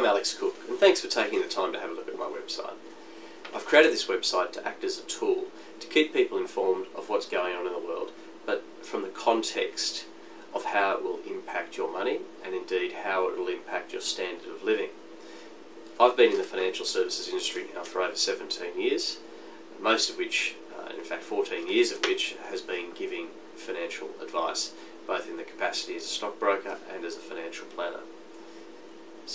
I'm Alex Cook, and thanks for taking the time to have a look at my website. I've created this website to act as a tool to keep people informed of what's going on in the world, but from the context of how it will impact your money and indeed how it will impact your standard of living. I've been in the financial services industry now for over 17 years, most of which, in fact 14 years of which, has been giving financial advice, both in the capacity as a stockbroker and as a financial planner.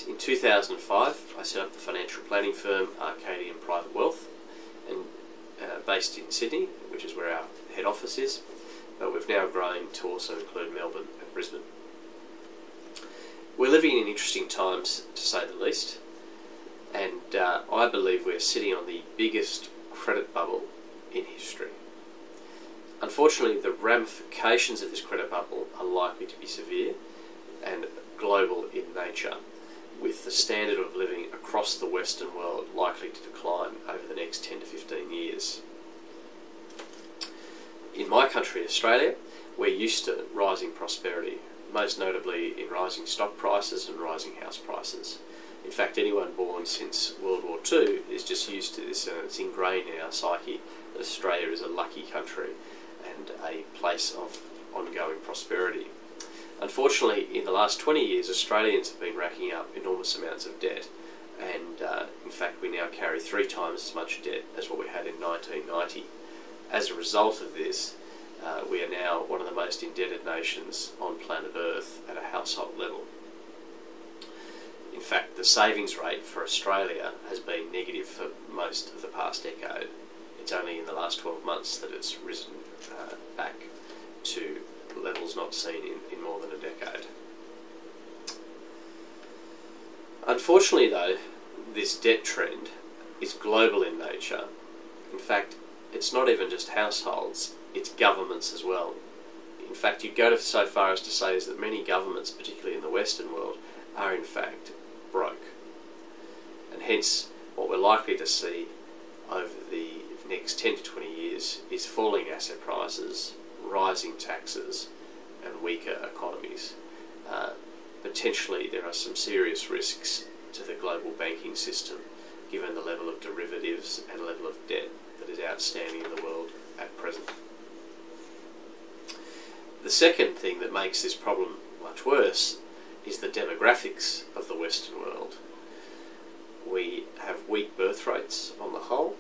In 2005, I set up the financial planning firm Arcadian Private Wealth, and based in Sydney, which is where our head office is, but we've now grown to also include Melbourne and Brisbane. We're living in interesting times, to say the least, and I believe we're sitting on the biggest credit bubble in history. Unfortunately, the ramifications of this credit bubble are likely to be severe and global in nature, with the standard of living across the Western world likely to decline over the next 10 to 15 years. In my country, Australia, we're used to rising prosperity, most notably in rising stock prices and rising house prices. In fact, anyone born since World War II is just used to this, and it's ingrained in our psyche that Australia is a lucky country and a place of ongoing prosperity. Unfortunately, in the last 20 years, Australians have been racking up enormous amounts of debt, and in fact we now carry 3 times as much debt as what we had in 1990. As a result of this, we are now one of the most indebted nations on planet Earth at a household level. In fact, the savings rate for Australia has been negative for most of the past decade. It's only in the last 12 months that it's risen back to levels not seen in more than a decade. Unfortunately though, this debt trend is global in nature. In fact, it's not even just households, it's governments as well. In fact, you'd go so far as to say is that many governments, particularly in the Western world, are in fact broke. And hence, what we're likely to see over the next 10 to 20 years is falling asset prices, rising taxes and weaker economies. Potentially there are some serious risks to the global banking system given the level of derivatives and level of debt that is outstanding in the world at present. The second thing that makes this problem much worse is the demographics of the Western world. We have weak birth rates on the whole,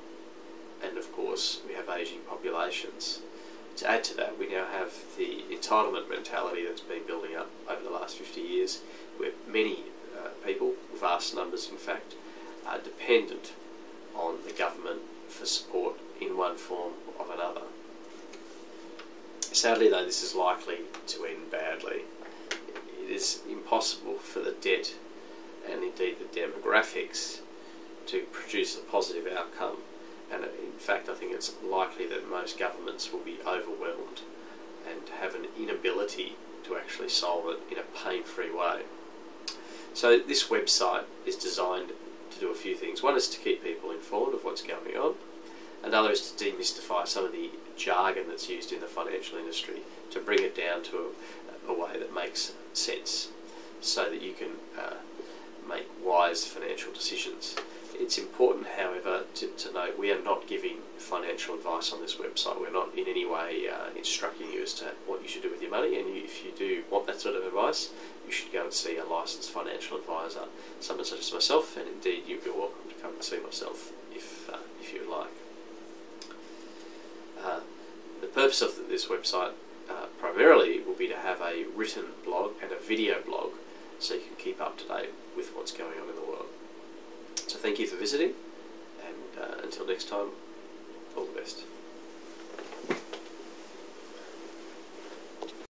and of course we have ageing populations. To add to that, we now have the entitlement mentality that's been building up over the last 50 years, where many people, vast numbers in fact, are dependent on the government for support in one form or another. Sadly though, this is likely to end badly. It is impossible for the debt and indeed the demographics to produce a positive outcome. And in fact, I think it's likely that most governments will be overwhelmed and have an inability to actually solve it in a pain-free way. So this website is designed to do a few things. One is to keep people informed of what's going on. Another is to demystify some of the jargon that's used in the financial industry, to bring it down to a way that makes sense so that you can make wise financial decisions. It's important, however, to note we are not giving financial advice on this website. We're not in any way instructing you as to what you should do with your money, and if you do want that sort of advice, you should go and see a licensed financial advisor, someone such as myself, and indeed you'd be welcome to come and see myself if you would like. The purpose of this website primarily will be to have a written blog and a video blog so you can keep up to date with what's going on in the world. So thank you for visiting, and until next time, all the best.